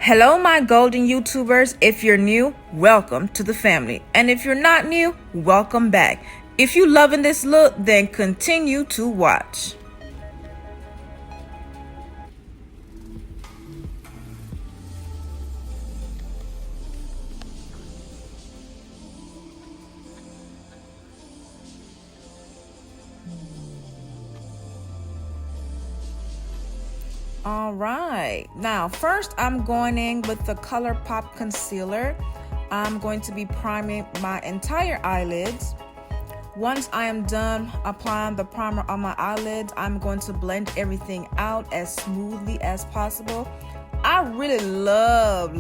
Hello, my golden YouTubers. If you're new, welcome to the family. And if you're not new, welcome back. If you're loving this look, then continue to watch. All right, now first I'm going in with the Colourpop Concealer. I'm going to be priming my entire eyelids. Once I am done applying the primer on my eyelids, I'm going to blend everything out as smoothly as possible. I really love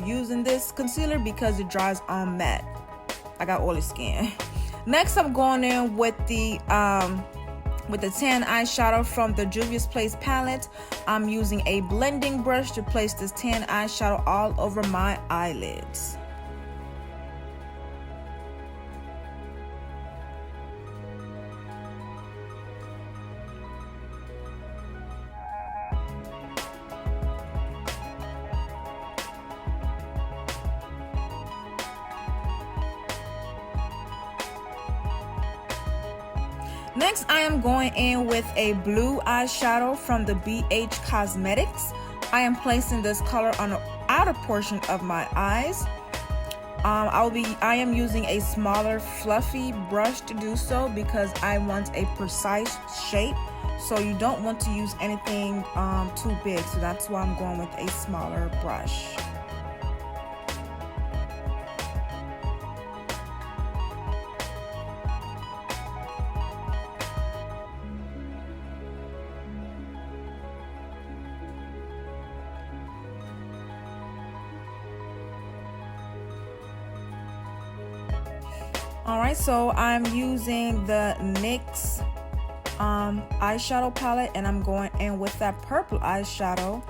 using this concealer because it dries on matte. I got oily skin. Next, I'm going in with the tan eyeshadow from the Juvias Place palette. I'm using a blending brush to place this tan eyeshadow all over my eyelids. Next, I am going in with a blue eyeshadow from the BH Cosmetics. I am placing this color on the outer portion of my eyes. I am using a smaller fluffy brush to do so because I want a precise shape. So you don't want to use anything too big. So that's why I'm going with a smaller brush. Alright, so I'm using the NYX eyeshadow palette, and I'm going in with that purple eyeshadow,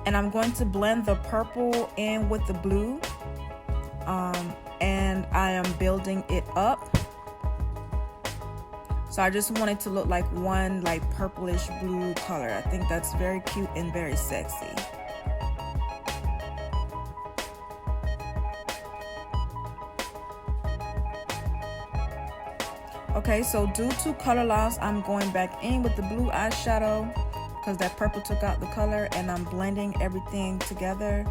and I'm going to blend the purple in with the blue, and I am building it up. So I just want it to look like one purplish blue color. I think that's very cute and very sexy. Okay, so due to color loss, I'm going back in with the blue eyeshadow because that purple took out the color, and I'm blending everything together.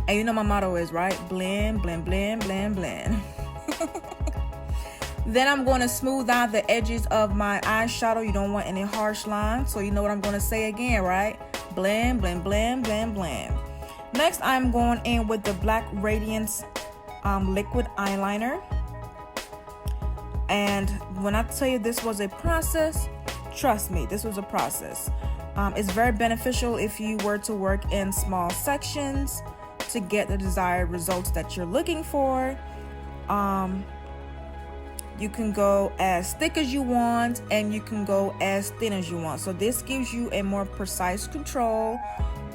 And you know my motto is, right? Blend, blend, blend, blend, blend. Then I'm going to smooth out the edges of my eyeshadow. You don't want any harsh lines, so you know what I'm going to say again, right? Blend, blend, blend, blend, blend. Next, I'm going in with the black Radiance liquid eyeliner. And when I tell you this was a process, trust me, this was a process. It's very beneficial if you were to work in small sections to get the desired results that you're looking for. You can go as thick as you want, and you can go as thin as you want. So this gives you a more precise control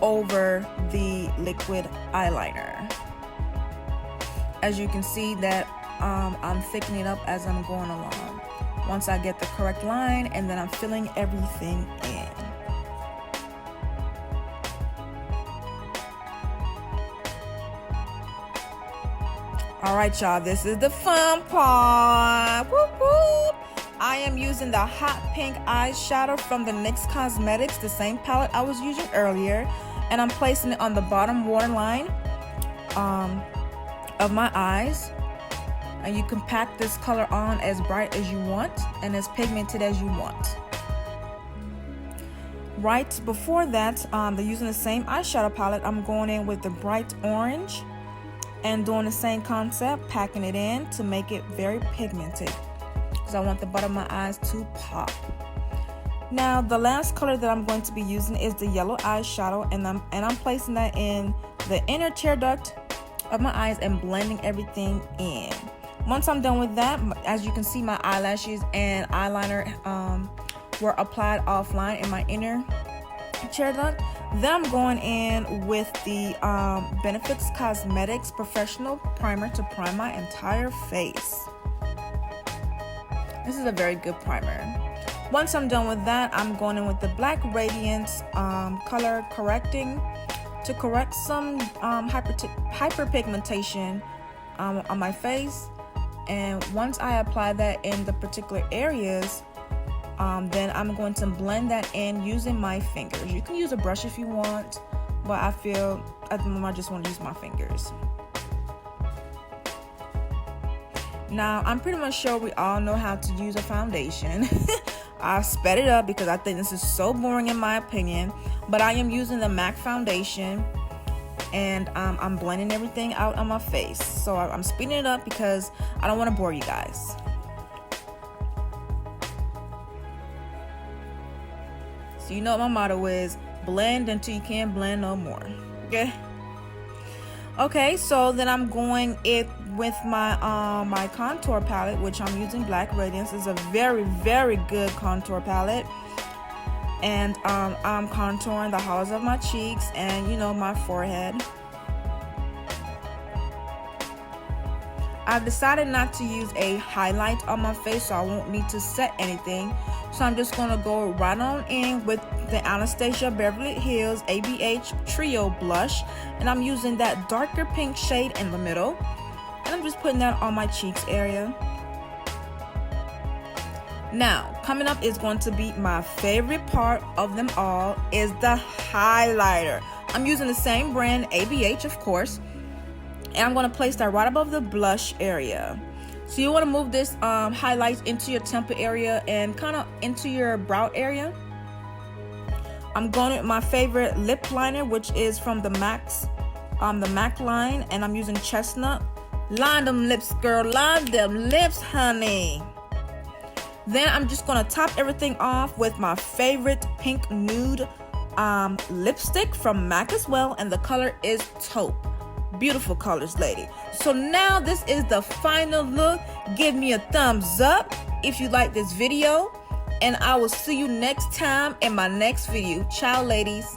over the liquid eyeliner. As you can see that I'm thickening up as I'm going along. Once I get the correct line, and then I'm filling everything in. All right, y'all, this is the fun part. Whoop, whoop. I am using the hot pink eyeshadow from the NYX Cosmetics, the same palette I was using earlier, and I'm placing it on the bottom waterline of my eyes. And you can pack this color on as bright as you want and as pigmented as you want. Right before that, using the same eyeshadow palette, I'm going in with the bright orange and doing the same concept, packing it in to make it very pigmented because I want the bottom of my eyes to pop. Now, the last color that I'm going to be using is the yellow eyeshadow, and I'm placing that in the inner tear duct of my eyes and blending everything in. Once I'm done with that, as you can see, my eyelashes and eyeliner were applied offline in my inner tear duct. Then I'm going in with the Benefits Cosmetics Professional Primer to prime my entire face. This is a very good primer. Once I'm done with that, I'm going in with the Black Radiance Color Correcting to correct some hyperpigmentation on my face. And once I apply that in the particular areas, then I'm going to blend that in using my fingers. You can use a brush if you want, but I feel at the moment I just want to use my fingers. Now, I'm pretty much sure we all know how to use a foundation. I sped it up because I think this is so boring in my opinion, but I am using the MAC foundation, and I'm blending everything out on my face. So I'm speeding it up because I don't want to bore you guys. So you know what my motto is: blend until you can't blend no more. Okay, so then I'm going with my my contour palette, which I'm using Black Radiance. Is a very, very good contour palette. And I'm contouring the hollows of my cheeks and, you know, my forehead. I've decided not to use a highlight on my face, so I won't need to set anything. So I'm just going to go right on in with the Anastasia Beverly Hills ABH Trio Blush. And I'm using that darker pink shade in the middle. And I'm just putting that on my cheeks area. Now, coming up is going to be my favorite part of them all, is the highlighter. I'm using the same brand, ABH, of course. And I'm going to place that right above the blush area. So you want to move this highlight into your temple area and kind of into your brow area. I'm going with my favorite lip liner, which is from the MAC line, and I'm using Chestnut. Line them lips, girl. Line them lips, honey. Then I'm just going to top everything off with my favorite pink nude lipstick from MAC as well, and the color is Taupe. Beautiful colors, lady. So now this is the final look. Give me a thumbs up if you like this video, and I will see you next time in my next video. Ciao, ladies.